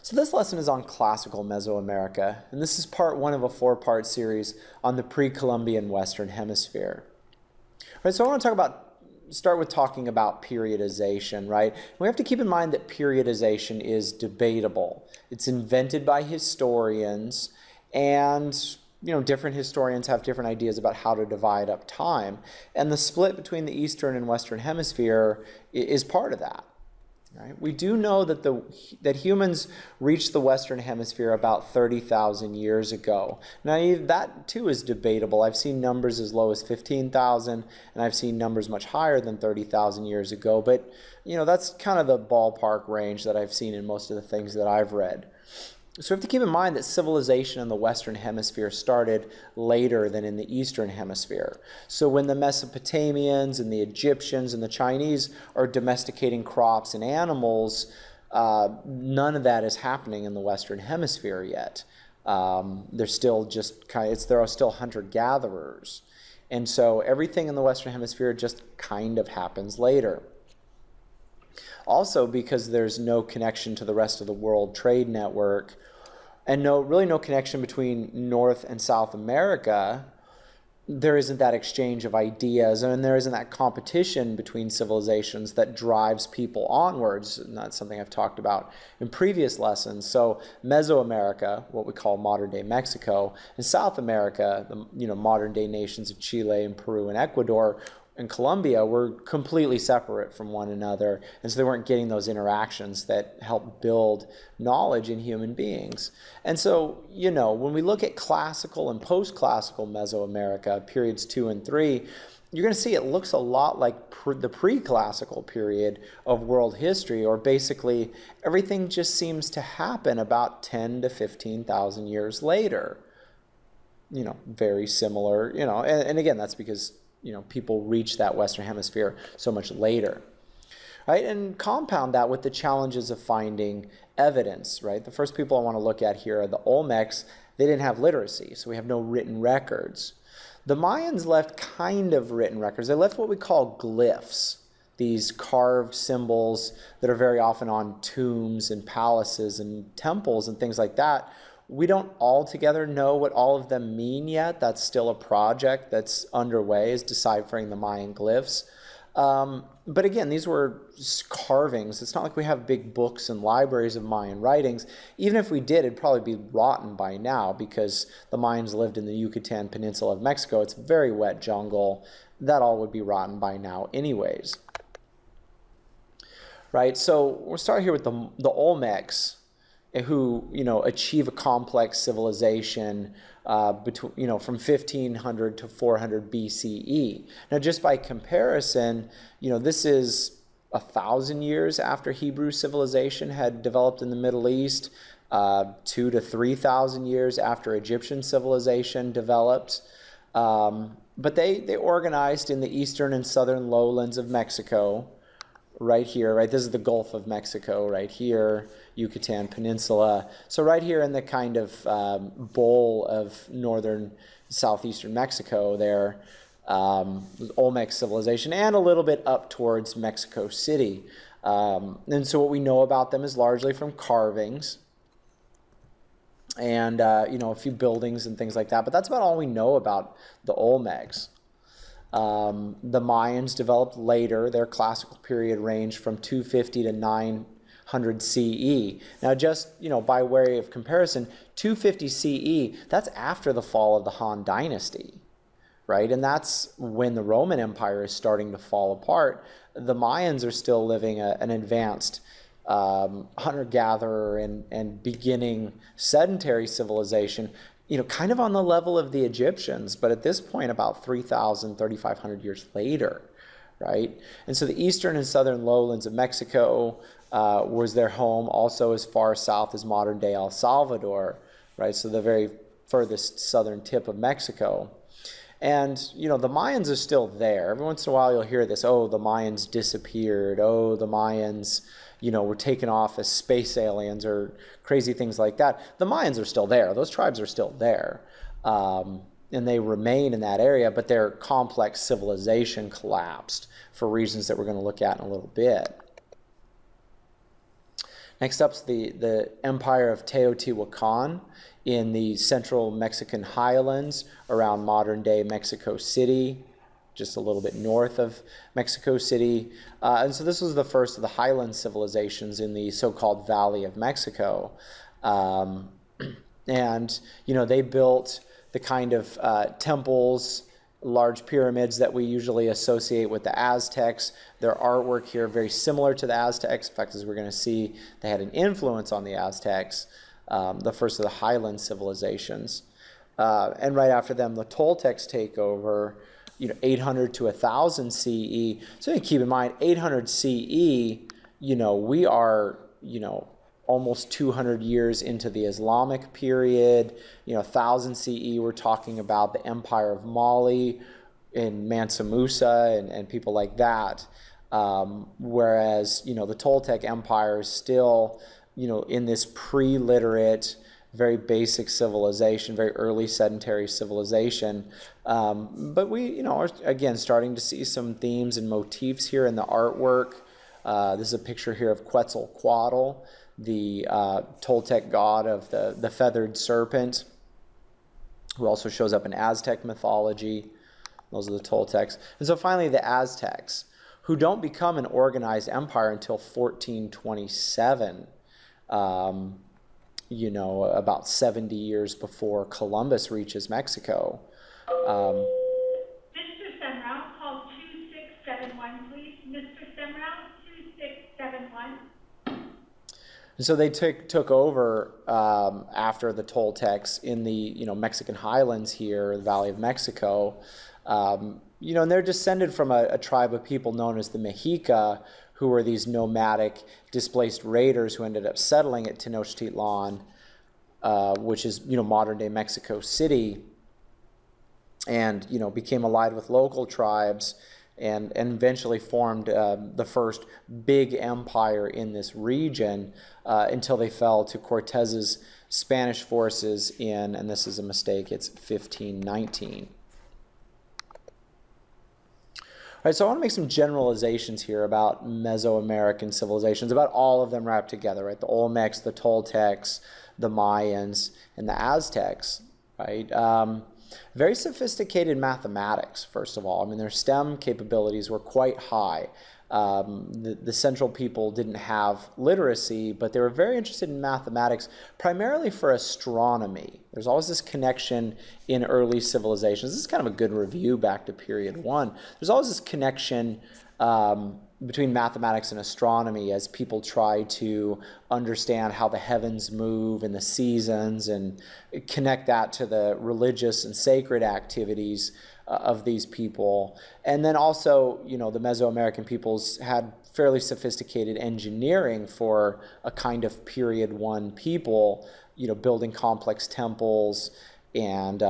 So this lesson is on classical Mesoamerica, and this is part one of a four-part series on the pre-Columbian Western Hemisphere. All right, so I want to start with talking about periodization, right? We have to keep in mind that periodization is debatable. It's invented by historians, and different historians have different ideas about how to divide up time. And the split between the Eastern and Western Hemisphere is part of that. Right? We do know that that humans reached the Western Hemisphere about 30,000 years ago. Now that too is debatable. I've seen numbers as low as 15,000, and I've seen numbers much higher than 30,000 years ago. But that's kind of the ballpark range that I've seen in most of the things that I've read. So we have to keep in mind that civilization in the Western Hemisphere started later than in the Eastern Hemisphere. So when the Mesopotamians and the Egyptians and the Chinese are domesticating crops and animals, none of that is happening in the Western Hemisphere yet. They're still just there are still hunter-gatherers. And so everything in the Western Hemisphere just kind of happens later. Also, because there's no connection to the rest of the world trade network, and really no connection between North and South America, there isn't that exchange of ideas, and there isn't that competition between civilizations that drives people onwards. And that's something I've talked about in previous lessons. So Mesoamerica, what we call modern-day Mexico, and South America, the modern-day nations of Chile and Peru and Ecuador, and Colombia were completely separate from one another, and so they weren't getting those interactions that help build knowledge in human beings. And so, when we look at classical and post-classical Mesoamerica, periods 2 and 3, you're going to see it looks a lot like the pre-classical period of world history, or basically everything just seems to happen about 10 to 15,000 years later. Very similar, and again, that's because people reach that Western Hemisphere so much later, right? And compound that with the challenges of finding evidence, right? The first people I want to look at here are the Olmecs. They didn't have literacy, so we have no written records. The Mayans left kind of written records. They left what we call glyphs, these carved symbols that are very often on tombs and palaces and temples and things like that. We don't altogether know what all of them mean yet. That's still a project that's underway, is deciphering the Mayan glyphs. But again, these were carvings. It's not like we have big books and libraries of Mayan writings. Even if we did, it'd probably be rotten by now, because the Mayans lived in the Yucatan Peninsula of Mexico. It's very wet jungle. That all would be rotten by now anyways. Right, so we'll start here with the Olmecs, who achieve a complex civilization between from 1500 to 400 BCE. Now, just by comparison, this is 1,000 years after Hebrew civilization had developed in the Middle East, 2,000 to 3,000 years after Egyptian civilization developed. But they organized in the eastern and southern lowlands of Mexico. Right here, right? This is the Gulf of Mexico, right here, Yucatan Peninsula. So right here in the kind of bowl of northern, southeastern Mexico there, Olmec civilization, and a little bit up towards Mexico City. And so what we know about them is largely from carvings and, a few buildings and things like that. But that's about all we know about the Olmecs. The Mayans developed later. Their classical period ranged from 250 to 900 CE. Now, just by way of comparison, 250 CE, that's after the fall of the Han Dynasty, right? And that's when the Roman Empire is starting to fall apart. The Mayans are still living an advanced hunter-gatherer and beginning sedentary civilization, kind of on the level of the Egyptians, but at this point about 3,000, 3,500 years later, right? And so the eastern and southern lowlands of Mexico was their home, also as far south as modern-day El Salvador, right? So the very furthest southern tip of Mexico. And, the Mayans are still there. Every once in a while you'll hear this, oh, the Mayans disappeared, oh, the Mayans were taken off as space aliens or crazy things like that. The Mayans are still there. Those tribes are still there. And they remain in that area, but their complex civilization collapsed for reasons that we're going to look at in a little bit. Next up's the Empire of Teotihuacan in the central Mexican highlands around modern-day Mexico City, just a little bit north of Mexico City. And so this was the first of the highland civilizations in the so-called Valley of Mexico. And, you know, they built the kind of temples, large pyramids that we usually associate with the Aztecs. Their artwork here very similar to the Aztecs. In fact, as we're going to see, they had an influence on the Aztecs, the first of the highland civilizations. And right after them, the Toltecs take over, you know, 800 to 1000 CE. So you keep in mind, 800 CE, you know, we are, you know, almost 200 years into the Islamic period. You know, 1000 CE, we're talking about the Empire of Mali in Mansa Musa and people like that. Whereas, you know, the Toltec Empire is still, you know, in this pre-literate, very basic civilization, very early sedentary civilization. But we, you know, are, again, starting to see some themes and motifs here in the artwork. This is a picture here of Quetzalcoatl, the Toltec god of the feathered serpent, who also shows up in Aztec mythology. Those are the Toltecs. And so finally the Aztecs, who don't become an organized empire until 1427, you know, about 70 years before Columbus reaches Mexico. Mr. Semrau, call 2671, please. Mr. Semrau, 2671. And so they took over after the Toltecs in the, you know, Mexican highlands here, the Valley of Mexico. You know, and they're descended from a tribe of people known as the Mexica, who were these nomadic, displaced raiders who ended up settling at Tenochtitlan, which is, you know, modern-day Mexico City, and, you know, became allied with local tribes and eventually formed the first big empire in this region until they fell to Cortez's Spanish forces in, and this is a mistake, it's 1519. All right, so I want to make some generalizations here about Mesoamerican civilizations, about all of them wrapped together, right? The Olmecs, the Toltecs, the Mayans, and the Aztecs, right? Very sophisticated mathematics, first of all. I mean, their STEM capabilities were quite high. The central people didn't have literacy, but they were very interested in mathematics, primarily for astronomy. There's always this connection in early civilizations. This is kind of a good review back to period 1. There's always this connection between mathematics and astronomy as people try to understand how the heavens move and the seasons and connect that to the religious and sacred activities of these people. And then also, you know, the Mesoamerican peoples had fairly sophisticated engineering for a kind of period 1 people, you know, building complex temples. And,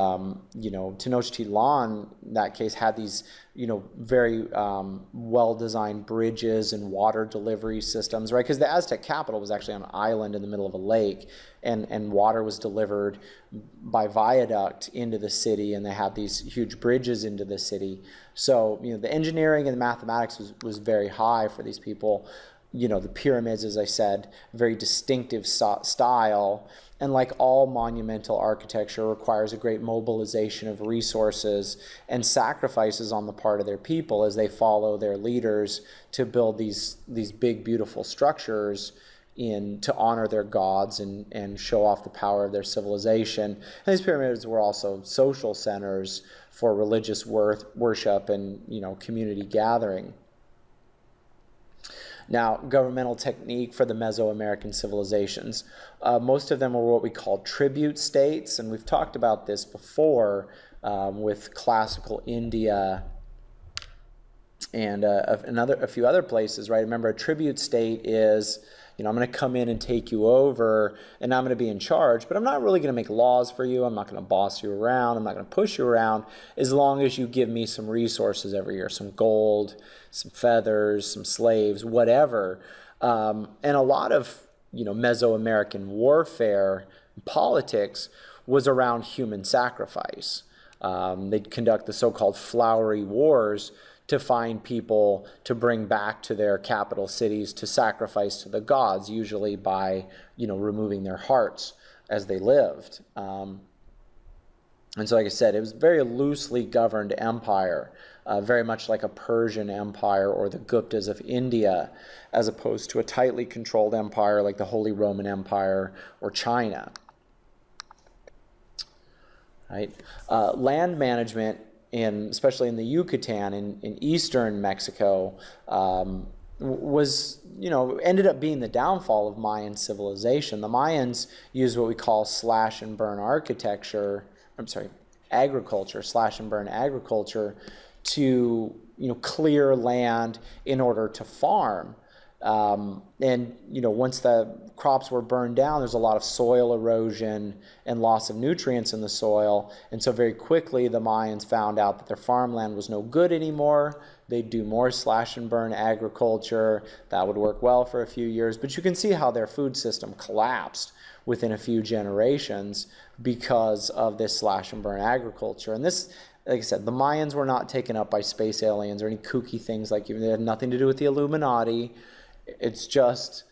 you know, Tenochtitlan, in that case, had these, you know, very well-designed bridges and water delivery systems, right? Because the Aztec capital was actually on an island in the middle of a lake, and water was delivered by viaduct into the city, and they had these huge bridges into the city. So, you know, the engineering and the mathematics was very high for these people. You know, the pyramids, as I said, very distinctive style. And like all monumental architecture, requires a great mobilization of resources and sacrifices on the part of their people as they follow their leaders to build these big, beautiful structures to honor their gods and show off the power of their civilization. And these pyramids were also social centers for religious worship and, you know, community gathering. Now, governmental technique for the Mesoamerican civilizations. Most of them were what we call tribute states, and we've talked about this before with classical India and a few other places, right? Remember, a tribute state is, you know, I'm going to come in and take you over, and I'm going to be in charge, but I'm not really going to make laws for you. I'm not going to boss you around. I'm not going to push you around as long as you give me some resources every year, some gold, some feathers, some slaves, whatever. And a lot of, you know, Mesoamerican warfare, politics was around human sacrifice. They'd conduct the so-called flowery wars to find people to bring back to their capital cities to sacrifice to the gods, usually by, removing their hearts as they lived. And so, like I said, it was a very loosely governed empire, very much like a Persian empire or the Guptas of India, as opposed to a tightly controlled empire like the Holy Roman Empire or China. Right? Land management, especially in the Yucatan in eastern Mexico, ended up being the downfall of Mayan civilization. The Mayans used what we call slash and burn agriculture, slash and burn agriculture, to clear land in order to farm. Once the crops were burned down, there's a lot of soil erosion and loss of nutrients in the soil. And so very quickly, the Mayans found out that their farmland was no good anymore. They'd do more slash and burn agriculture. That would work well for a few years. But you can see how their food system collapsed within a few generations because of this slash and burn agriculture. And this, like I said, the Mayans were not taken up by space aliens or any kooky things like they had nothing to do with the Illuminati. It's just,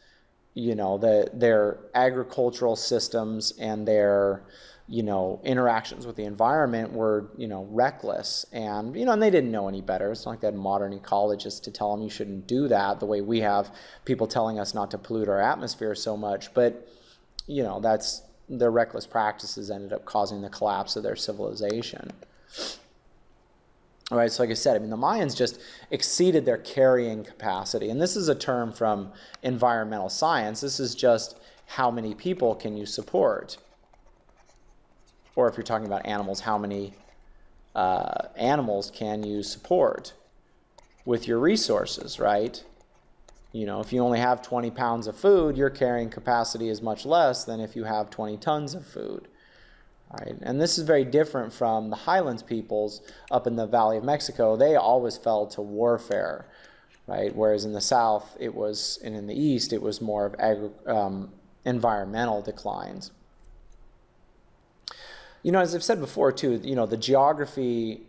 their agricultural systems and their, interactions with the environment were, reckless. And, and they didn't know any better. It's not like they had modern ecologists to tell them you shouldn't do that, the way we have people telling us not to pollute our atmosphere so much. But, that's their reckless practices ended up causing the collapse of their civilization. All right, so like I said, the Mayans just exceeded their carrying capacity. And this is a term from environmental science. This is just how many people can you support? Or if you're talking about animals, how many animals can you support with your resources, right? If you only have 20 pounds of food, your carrying capacity is much less than if you have 20 tons of food. Right? And this is very different from the highlands peoples up in the Valley of Mexico. They always fell to warfare, right? Whereas in the south, and in the east, it was more of environmental declines. As I've said before too, the geography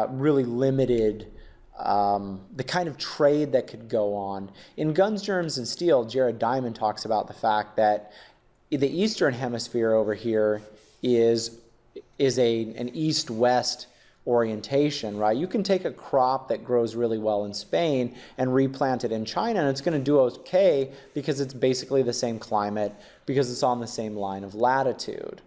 really limited the kind of trade that could go on. In Guns, Germs, and Steel, Jared Diamond talks about the fact that the Eastern Hemisphere over here is an east-west orientation, right? You can take a crop that grows really well in Spain and replant it in China, and it's going to do okay because it's basically the same climate, because it's on the same line of latitude.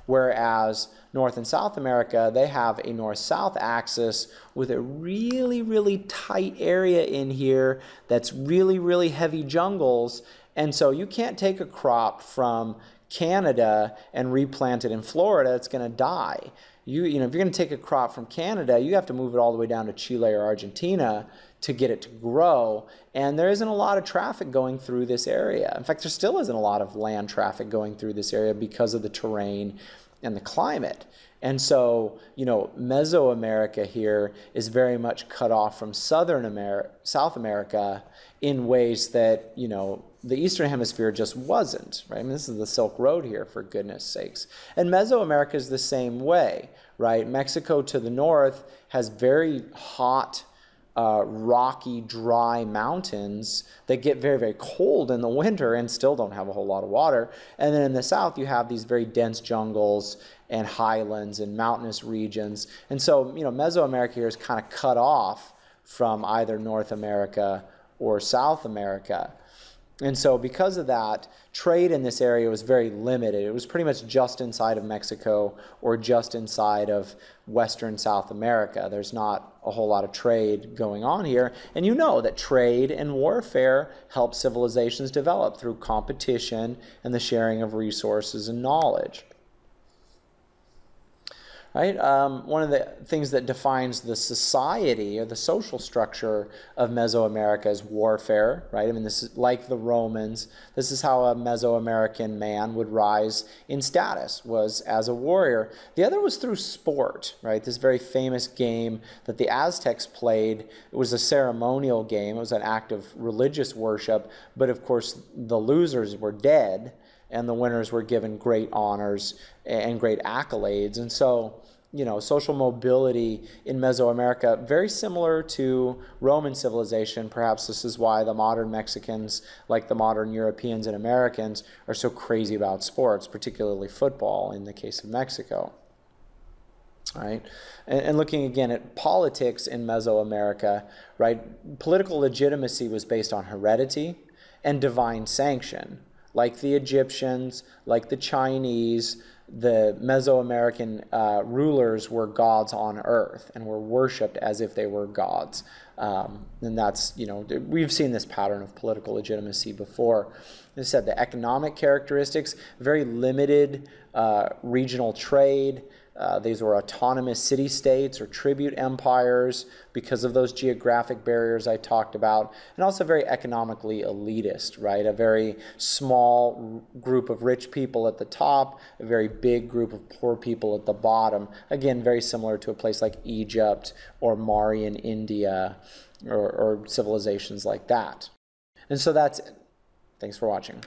Whereas North and South America, they have a north-south axis with a really, really tight area in here that's really, really heavy jungles. And so you can't take a crop from Canada and replant it in Florida. It's going to die. If you're going to take a crop from Canada, you have to move it all the way down to Chile or Argentina to get it to grow. And there isn't a lot of traffic going through this area. In fact, there still isn't a lot of land traffic going through this area because of the terrain and the climate. And so, Mesoamerica here is very much cut off from South America in ways that, the Eastern Hemisphere just wasn't, right? This is the Silk Road here, for goodness sakes. And Mesoamerica is the same way, right? Mexico to the north has very hot, rocky, dry mountains that get very, very cold in the winter and still don't have a whole lot of water. And then in the south, you have these very dense jungles and highlands and mountainous regions. And so, Mesoamerica here is kind of cut off from either North America or South America. And so because of that, trade in this area was very limited. It was pretty much just inside of Mexico or just inside of Western South America. There's not a whole lot of trade going on here. And you know that trade and warfare help civilizations develop through competition and the sharing of resources and knowledge. Right? One of the things that defines the society or the social structure of Mesoamerica is warfare, right? This is like the Romans. This is how a Mesoamerican man would rise in status, was as a warrior. The other was through sport, right? This very famous game that the Aztecs played. It was a ceremonial game. It was an act of religious worship, but of course the losers were dead, and the winners were given great honors and great accolades. And so, social mobility in Mesoamerica, very similar to Roman civilization. Perhaps this is why the modern Mexicans, like the modern Europeans and Americans, are so crazy about sports, particularly football in the case of Mexico. Right? And looking again at politics in Mesoamerica, right? Political legitimacy was based on heredity and divine sanction. Like the Egyptians, like the Chinese, the Mesoamerican rulers were gods on earth and were worshipped as if they were gods. And that's, we've seen this pattern of political legitimacy before. As I said, the economic characteristics, very limited regional trade. These were autonomous city-states or tribute empires because of those geographic barriers I talked about, and also very economically elitist, right? A very small group of rich people at the top, a very big group of poor people at the bottom. Again, very similar to a place like Egypt or Mari in India or civilizations like that. And so that's it. Thanks for watching.